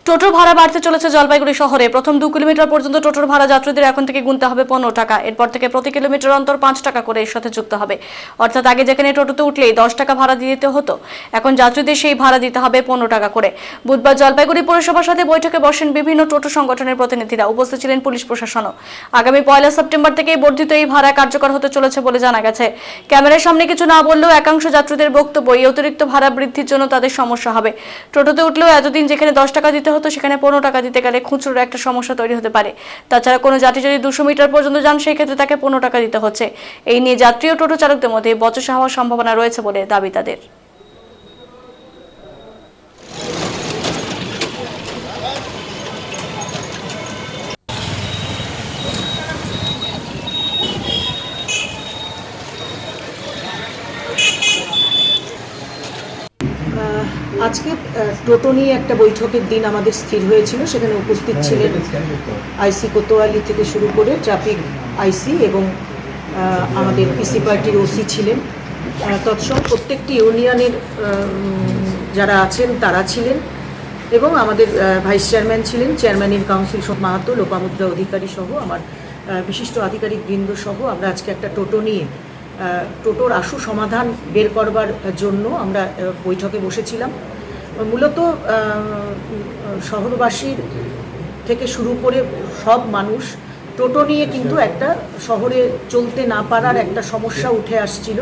টোটোর ভাড়া বাড়তে চলেছে জলপাইগুড়ি শহরে। প্রথম 2 কিলোমিটার পর্যন্ত টোটোর ভাড়া যাত্রীদের এখন থেকে গুনতে হবে 15 টাকা। এরপর থেকে প্রতি কিলোমিটার অন্তর 5 টাকা করে এর সাথে যুক্ত হবে। অর্থাৎ আগে যেখানে টোটোতে উঠলেই 10 টাকা ভাড়া দিতে হতো, এখন যাত্রীদের সেই ভাড়া দিতে হবে 15 টাকা করে। বুধবার জলপাইগুড়ি পৌরসভার সাথে বৈঠকে বসেন বিভিন্ন টোটো সংগঠনের প্রতিনিধিরা। উপস্থিত ছিলেন পুলিশ প্রশাসনও। আগামী 1 সেপ্টেম্বর থেকে বর্ধিত এই ভাড়া কার্যকর হতে চলেছে বলে জানা গেছে। ক্যামেরার সামনে কিছু না বললেও একাংশ যাত্রীদের বক্তব্য, এই অতিরিক্ত ভাড়া বৃদ্ধির জন্য তাদের সমস্যা হবে। টোটোতে উঠলেও এতদিন যেখানে 10 টাকা দিতে হতো সেখানে 15 টাকা দিতে গেলে খুচরোর একটা সমস্যা তৈরি হতে পারে। তাছাড়া কোনো যাত্রী যদি 200 মিটার পর্যন্ত যান সেই ক্ষেত্রে তাকে 15 টাকা দিতে হচ্ছে। এই নিয়ে যাত্রী ও টোটো চালকদের মধ্যে বচসা হওয়ার সম্ভাবনা রয়েছে বলে দাবি তাদের। আজকে টোটো নিয়ে একটা বৈঠকের দিন আমাদের স্থির হয়েছিল। সেখানে উপস্থিত ছিলেন আইসি কোতোয়ালি থেকে শুরু করে ট্রাফিক আইসি এবং আমাদের পিসি পার্টির ওসি ছিলেন। তৎসঙ্গে প্রত্যেকটি ইউনিয়নের যারা আছেন তারা ছিলেন এবং আমাদের ভাইস চেয়ারম্যান ছিলেন, চেয়ারম্যানের কাউন্সিল মাহাতো, লোপামুদ্রা অধিকারী সহ আমার বিশিষ্ট আধিকারিক বৃন্দ সহ আমরা আজকে একটা টোটো নিয়ে টোটোর আশু সমাধান বের করবার জন্য আমরা বৈঠকে বসেছিলাম। মূলত শহরবাসীর থেকে শুরু করে সব মানুষ টোটো নিয়ে কিন্তু একটা শহরে চলতে না পারার একটা সমস্যা উঠে আসছিল।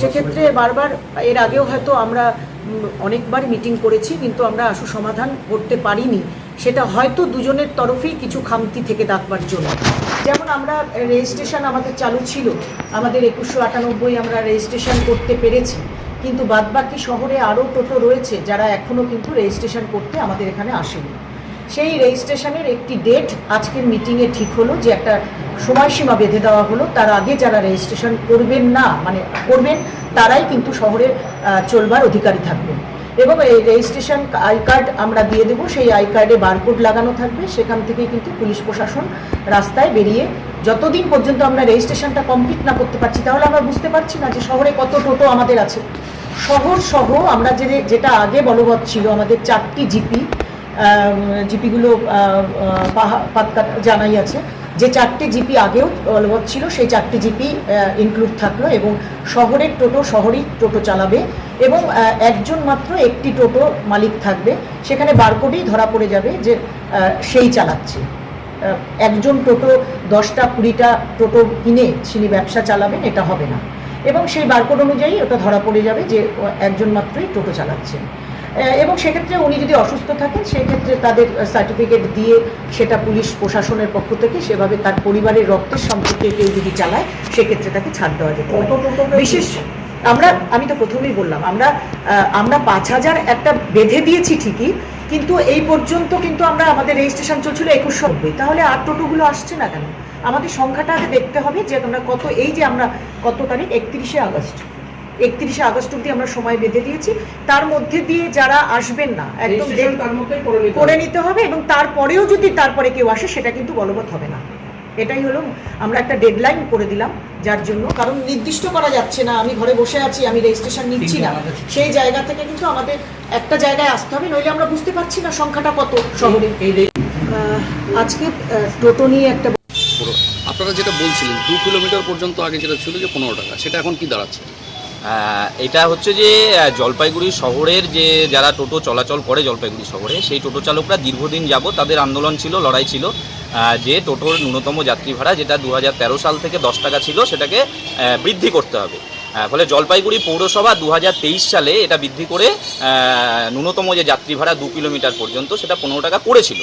সেক্ষেত্রে বারবার এর আগেও হয়তো আমরা অনেকবার মিটিং করেছি, কিন্তু আমরা আশু সমাধান করতে পারিনি। সেটা হয়তো দুজনের তরফেই কিছু খামতি থেকে ডাকবার জন্য। যেমন আমরা রেজিস্ট্রেশন আমাদের চালু ছিল, আমাদের 2198 আমরা রেজিস্ট্রেশন করতে পেরেছি, কিন্তু বাদবাকি শহরে আরও টোটো রয়েছে যারা এখনও কিন্তু রেজিস্ট্রেশন করতে আমাদের এখানে আসেনি। সেই রেজিস্ট্রেশনের একটি ডেট আজকের মিটিংয়ে ঠিক হলো, যে একটা সময়সীমা বেঁধে দেওয়া হলো। তার আগে যারা রেজিস্ট্রেশন করবেন না, মানে করবেন, তারাই কিন্তু শহরে চলবার অধিকারী থাকবেন। এবং এই রেজিস্ট্রেশন আই কার্ড আমরা দিয়ে দেবো, সেই আই কার্ডে বারকোড লাগানো থাকবে। সেখান থেকে কিন্তু পুলিশ প্রশাসন রাস্তায় বেরিয়ে, যতদিন পর্যন্ত আমরা রেজিস্ট্রেশনটা কমপ্লিট না করতে পারছি, তাহলে আমরা বুঝতে পারছি না যে শহরে কত টোটো আমাদের আছে। শহর সহ আমরা যেটা আগে বলবৎ ছিল, আমাদের 4টি জিপিগুলো জানাই আছে, যে 4টি জিপি আগেও বলবৎ ছিল, সেই 4টি জিপি ইনক্লুড থাকলো এবং শহরের টোটো শহরই টোটো চালাবে এবং একজন মাত্র একটি টোটো মালিক থাকবে। সেখানে বারকোডেই ধরা পড়ে যাবে যে সেই চালাচ্ছে। একজন টোটো 10টা 20টা টোটো কিনে তিনি ব্যবসা চালাবেন, এটা হবে না। এবং সেই বারকোড অনুযায়ী ওটা ধরা পড়ে যাবে যে একজন মাত্রই টোটো চালাচ্ছেন। এবং সেক্ষেত্রে উনি যদি অসুস্থ থাকেন, সেক্ষেত্রে তাদের সার্টিফিকেট দিয়ে সেটা পুলিশ প্রশাসনের পক্ষ থেকে সেভাবে তার পরিবারের রক্তের সম্পর্কে কেউ যদি চালায়, সেক্ষেত্রে তাকে ছাড় দেওয়া যেতে পারে। বিশেষ আমি তো প্রথমেই বললাম, আমরা 5000 একটা বেঁধে দিয়েছি ঠিকই, কিন্তু এই পর্যন্ত কিন্তু আমাদের রেজিস্ট্রেশন চলছিল 2190। তাহলে আর টোটোগুলো আসছে না কেন? আমাদের সংখ্যাটা আগে দেখতে হবে যে আমরা কত, এই যে আমরা কত তারিখ, 31শে আগস্ট অবধি আমরা সময় বেঁধে দিয়েছি। তার মধ্যে দিয়ে যারা আসবেন না, একদম করে নিতে হবে এবং তারপরেও যদি তারপরে কেউ আসে, সেটা কিন্তু বলবৎ হবে না। এটাই হলো, আমরা একটা ডেডলাইন করে দিলাম, যার জন্য, কারণ নির্দিষ্ট করা যাচ্ছে না আমি ঘরে বসে আছি, আমি রেজিস্ট্রেশন নিচ্ছি না, সেই জায়গা থেকে কিন্তু আমাদের একটা জায়গায় আসতে হবে, নইলে আমরা বুঝতে পারছি না সংখ্যাটা কত শহরে। আজকে টোটো নিয়ে একটা, আপনারা যেটা বলছিলেন 2 কিলোমিটার পর্যন্ত আগে যেটা ছিল যে 15 টাকা, সেটা এখন কি দাঁড়াচ্ছে? এটা হচ্ছে যে জলপাইগুড়ি শহরের যে যারা টোটো চলাচল করে জলপাইগুড়ি শহরে, সেই টোটো চালকরা দীর্ঘদিন যাবত তাদের আন্দোলন ছিল, লড়াই ছিল, যে টোটোর ন্যূনতম যাত্রী ভাড়া যেটা 2013 সাল থেকে 10 টাকা ছিল, সেটাকে বৃদ্ধি করতে হবে। ফলে জলপাইগুড়ি পৌরসভা 2023 সালে এটা বৃদ্ধি করে ন্যূনতম যে যাত্রী ভাড়া 2 কিলোমিটার পর্যন্ত সেটা 15 টাকা করেছিল।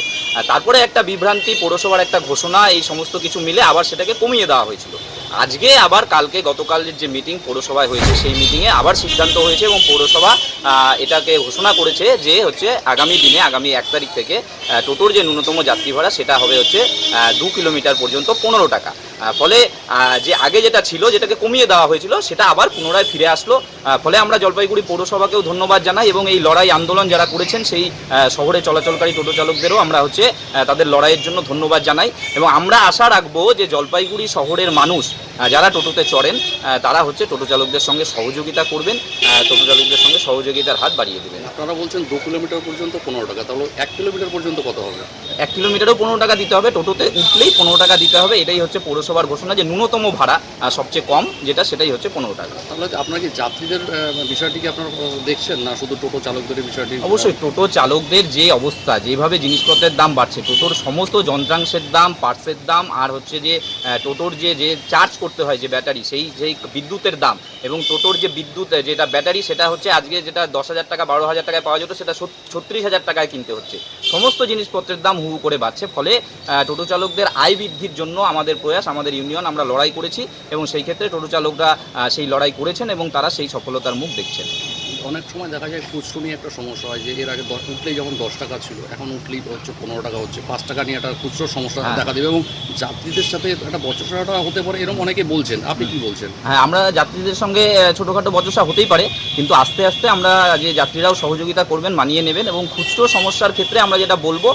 তারপরে একটা বিভ্রান্তি, পৌরসভার একটা ঘোষণা, এই সমস্ত কিছু মিলে আবার সেটাকে কমিয়ে দেওয়া হয়েছিল। আজকে আবার গতকালের যে মিটিং পৌরসভায় হয়েছে, সেই মিটিংয়ে আবার সিদ্ধান্ত হয়েছে এবং পৌরসভা এটাকে ঘোষণা করেছে যে হচ্ছে আগামী দিনে, আগামী 1 তারিখ থেকে টোটোর যে ন্যূনতম যাত্রী ভাড়া সেটা হবে হচ্ছে 2 কিলোমিটার পর্যন্ত 15 টাকা। ফলে যে আগে যেটা ছিল, যেটাকে কমিয়ে দেওয়া হয়েছিল, সেটা আবার পুনরায় ফিরে আসলো। ফলে আমরা জলপাইগুড়ি পৌরসভাকেও ধন্যবাদ জানাই এবং এই লড়াই আন্দোলন যারা করেছেন সেই শহরে চলাচলকারী টোটো চালকদেরও আমরা তাদের লড়াইয়ের জন্য ধন্যবাদ জানাই এবং আমরা আশা রাখবো যে জলপাইগুড়ি শহরের মানুষ যারা টোটোতে চড়েন তারা টোটো চালকদের সঙ্গে সহযোগিতা করবেন, টোটো চালকদের সঙ্গে সহযোগিতার হাত বাড়িয়ে দেবেন। আপনারা বলছেন 2 কিলোমিটার পর্যন্ত 15 টাকা, তাহলে 1 কিলোমিটার পর্যন্ত কত হবে? 1 কিলোমিটারও 15 টাকা দিতে হবে, টোটোতে উঠলেই 15 টাকা দিতে হবে। এটাই পৌরসভার ঘোষণা যে ন্যূনতম ভাড়া সবচেয়ে কম সেটাই 15 টাকা। তাহলে আপনারা কি যাত্রীদের বিষয়টিকে আপনারা দেখছেন না শুধু টোটো চালকদের বিষয়টি? অবশ্যই টোটো চালকদের যে অবস্থা, যেভাবে জিনিসপত্রের দাম বাড়ছে, টোটোর সমস্ত যন্ত্রাংশের দাম, পার্টসের দাম, আর যে টোটোর যে চার্জ করতে হয় যে ব্যাটারি, সেই বিদ্যুতের দাম, এবং টোটোর যে বিদ্যুৎ যেটা ব্যাটারি সেটা আজকে যেটা 10,000 টাকা 12,000 টাকায় পাওয়া যেত সেটা 36,000 টাকায় কিনতে হচ্ছে। সমস্ত জিনিসপত্রের দাম হু করে বাড়ছে। ফলে টোটো চালকদের আয় বৃদ্ধির জন্য আমাদের প্রয়াস, আমাদের ইউনিয়ন আমরা লড়াই করেছি এবং সেই ক্ষেত্রে টোটো চালকরা সেই লড়াই করেছেন এবং তারা সেই সফলতার মুখ দেখছেন। অনেক সময় দেখা যায় খুচরো নিয়ে একটা সমস্যা হয় যে এর আগে উঠলেই যেমন 10 টাকা ছিল, এখন উঠলেই 15 টাকা হচ্ছে, 5 টাকা নিয়ে একটা খুচরো সমস্যা দেখা দেবে এবং যাত্রীদের সাথে একটা বচসাটা হতে পারে, এরকম অনেকে বলছেন। আপনি কি বলছেন? হ্যাঁ, আমরা যাত্রীদের সঙ্গে ছোটোখাটো বচসা হতেই পারে, কিন্তু আস্তে আস্তে আমরা যে যাত্রীরাও সহযোগিতা করবেন, মানিয়ে নেবেন এবং খুচরো সমস্যার ক্ষেত্রে আমরা যেটা বলবো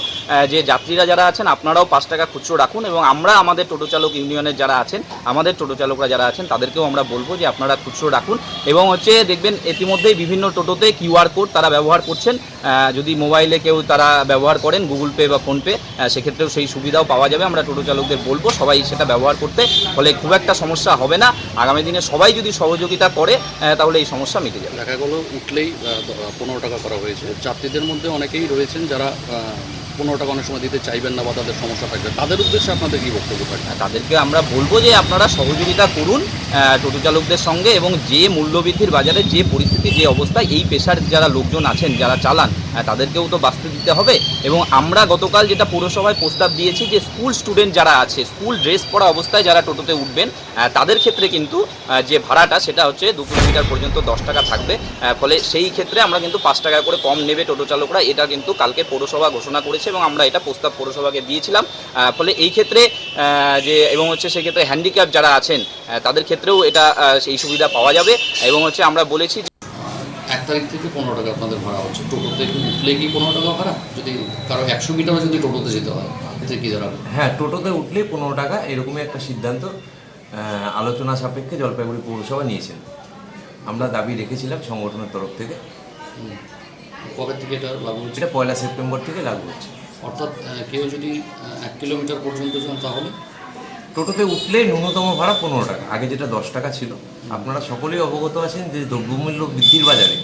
যে যাত্রীরা যারা আছেন আপনারাও 5 টাকা খুচরো রাখুন এবং আমরা আমাদের টোটো চালক ইউনিয়নের যারা আছেন, আমাদের টোটো চালকরা যারা আছেন তাদেরকেও আমরা বলবো যে আপনারা খুচরো রাখুন এবং দেখবেন ইতিমধ্যেই বিভিন্ন টোটোতে QR কোড তারা ব্যবহার করছেন। যদি মোবাইলে কেউ তারা ব্যবহার করেন গুগল পে বা ফোনপে, সেক্ষেত্রেও সেই সুবিধাও পাওয়া যাবে। আমরা টোটো চালকদের বলবো সবাই সেটা ব্যবহার করতে, ফলে খুব একটা সমস্যা হবে না। আগামী দিনে সবাই যদি সহযোগিতা করে তাহলে এই সমস্যা মিটে যাবে। দেখা গেলো উঠলেই 15 টাকা করা হয়েছে, যাত্রীদের মধ্যে অনেকেই রয়েছেন যারা 15 টাকা অনেক সময় দিতে চাইবেন না বা তাদের সমস্যা থাকবে, তাদের উদ্দেশ্যে আপনাদের কী বক্তব্য থাকবে? তাদেরকে আমরা বলবো যে আপনারা সহযোগিতা করুন টোটো চালকদের সঙ্গে এবং যে মূল্যবৃদ্ধির বাজারে যে পরিস্থিতি, যে অবস্থায় এই পেশার যারা লোকজন আছেন যারা চালান তাদেরকেও তো বাঁচতে দিতে হবে। এবং আমরা গতকাল যেটা পৌরসভায় প্রস্তাব দিয়েছি যে স্কুল স্টুডেন্ট যারা আছে, স্কুল ড্রেস পরা অবস্থায় যারা টোটোতে উঠবেন তাদের ক্ষেত্রে কিন্তু যে ভাড়াটা সেটা 2 কিলোমিটার পর্যন্ত 10 টাকা থাকবে। ফলে সেই ক্ষেত্রে আমরা কিন্তু 5 টাকা করে কম নেবে টোটো চালকরা, এটা কিন্তু কালকে পৌরসভা ঘোষণা করেছে এবং আমরা এটা প্রস্তাব পৌরসভাকে দিয়েছিলাম। ফলে এই ক্ষেত্রে এবং সেই ক্ষেত্রে হ্যান্ডিক্যাপ যারা আছেন তাদের ক্ষেত্রেও এটা সেই সুবিধা পাওয়া যাবে এবং আমরা বলেছি 1 তারিখ থেকে 15 টাকা আপনাদের ভাড়া হচ্ছে। টোটোতে উঠলে কি 15 টাকা ভাড়া? যদি কারো 100 মিটারে যদি টোটোতে যেতে হয় এতে কি দাঁড়াবে? হ্যাঁ, টোটোতে উঠলেই 15 টাকা, এরকমই একটা সিদ্ধান্ত আলোচনা সাপেক্ষে জলপাইগুড়ি পৌরসভা নিয়েছেন। আমরা দাবি রেখেছিলাম সংগঠনের তরফ থেকে। কবে থেকে এটা লাগু হচ্ছে? এটা 1 সেপ্টেম্বর থেকে লাগু হচ্ছে। অর্থাৎ কেউ যদি 1 কিলোমিটার পর্যন্ত যান তাহলে টোটোতে উঠলে ন্যূনতম ভাড়া 15 টাকা, আগে যেটা 10 টাকা ছিল। আপনারা সকলেই অবগত আছেন যে দ্রব্যমূল্য বৃদ্ধির বাজারে,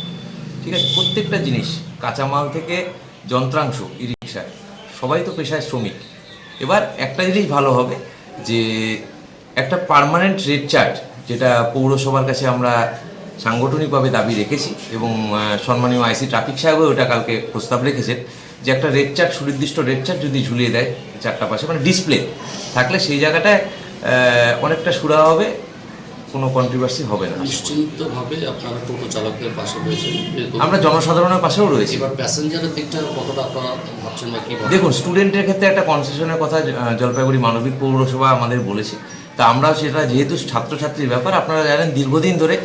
ঠিক আছে, প্রত্যেকটা জিনিস কাঁচামাল থেকে যন্ত্রাংশ, ই রিক্সায় সবাই তো পেশায় শ্রমিক। এবার একটা জিনিস ভালো হবে যে একটা পার্মানেন্ট রেট চার্ট, যেটা পৌরসভার কাছে আমরা সাংগঠনিকভাবে দাবি রেখেছি এবং সম্মানীয় আইসি ট্রাফিক সাহেবও ওটা কালকে প্রস্তাব রেখেছেন যে একটা রেট চার্ট, সুনির্দিষ্ট রেট চার্ট যদি ঝুলিয়ে দেয় চারটা পাশে, মানে ডিসপ্লে থাকলে সেই জায়গাটায় অনেকটা সুরাহা হবে, কোনো কন্ট্রোভার্সি হবে না। নিশ্চিন্তভাবে আপনারা টোটো চালকদের পাশে রয়েছেন, আমরা জনসাধারণের পাশেও রয়েছি। এবার প্যাসেঞ্জারের দিকটা কতটা আপনারা ভাবছেন বা কী? দেখুন, স্টুডেন্টের ক্ষেত্রে একটা কনসেশনের কথা জলপাইগুড়ি মানবিক পৌরসভা আমাদের বলেছে। তা আমরা সেটা, যেহেতু ছাত্রছাত্রীর ব্যাপার, আপনারা জানেন দীর্ঘদিন ধরে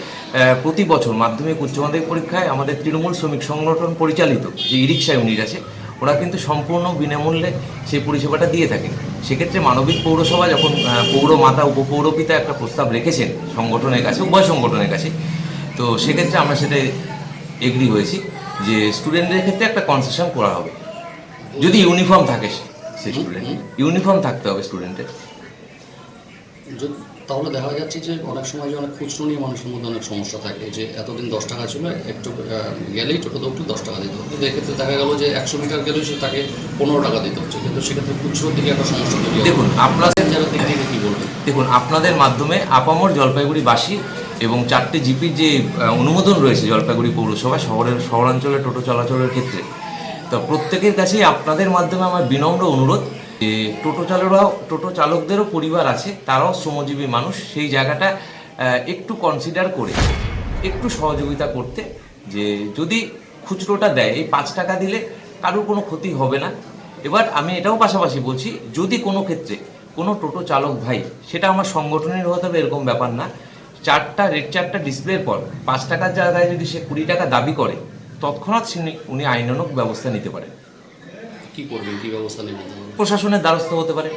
প্রতি বছর মাধ্যমিক উচ্চ মাধ্যমিক পরীক্ষায় আমাদের তৃণমূল শ্রমিক সংগঠন পরিচালিত যে ই রিক্সা ইউনিট আছে ওরা কিন্তু সম্পূর্ণ বিনামূল্যে সেই পরিষেবাটা দিয়ে থাকেন। সেক্ষেত্রে মানবিক পৌরসভা যখন পৌরমাতা উপপৌরপিতা একটা প্রস্তাব রেখেছেন সংগঠনের কাছে, উভয় সংগঠনের কাছে, তো সেক্ষেত্রে আমরা সেটা এগ্রি হয়েছি যে স্টুডেন্টদের ক্ষেত্রে একটা কনসেশন করা হবে, যদি ইউনিফর্ম থাকে সেই স্টুডেন্ট, ইউনিফর্ম থাকতে হবে স্টুডেন্টের। তাহলে দেখা যাচ্ছে যে অনেক সময় যে অনেক খুচরো নিয়ে মানুষের মধ্যে অনেক সমস্যা থাকে যে এতদিন 10 টাকা ছিল, একটু গেলেই টোটোতে একটু 10 টাকা দিতে হতো, এক্ষেত্রে দেখা গেল যে 100 মিটার গেলেও সে তাকে 15 টাকা দিতে হচ্ছে, কিন্তু সেক্ষেত্রে খুচরোর দিকে একটা সমস্যা তৈরি হয়। দেখুন আপনাদের দিক থেকে কী বলবেন? দেখুন, আপনাদের মাধ্যমে আপামর জলপাইগুড়িবাসী এবং 4টে জিপির যে অনুমোদন রয়েছে জলপাইগুড়ি পৌরসভা শহরাঞ্চলে টোটো চলাচলের ক্ষেত্রে, তো প্রত্যেকের কাছেই আপনাদের মাধ্যমে আমার বিনম্র অনুরোধ যে টোটো চালকদেরও পরিবার আছে, তারাও শ্রমজীবী মানুষ, সেই জায়গাটা একটু কনসিডার করে একটু সহযোগিতা করতে, যে যদি খুচরোটা দেয় এই 5 টাকা দিলে কারোর কোনো ক্ষতি হবে না। এবার আমি এটাও পাশাপাশি বলছি, যদি কোনো ক্ষেত্রে কোনো টোটো চালক ভাই, সেটা আমার সংগঠনের হতে হবে এরকম ব্যাপার না, রেড চার্টটা ডিসপ্লের পর 5 টাকার জায়গায় যদি সে 20 টাকা দাবি করে, তৎক্ষণাৎ উনি আইনানুগ ব্যবস্থা নিতে পারেন। কি করবেন, কি ব্যবস্থা নেবেন? প্রশাসনের দ্বারস্থ হতে পারে।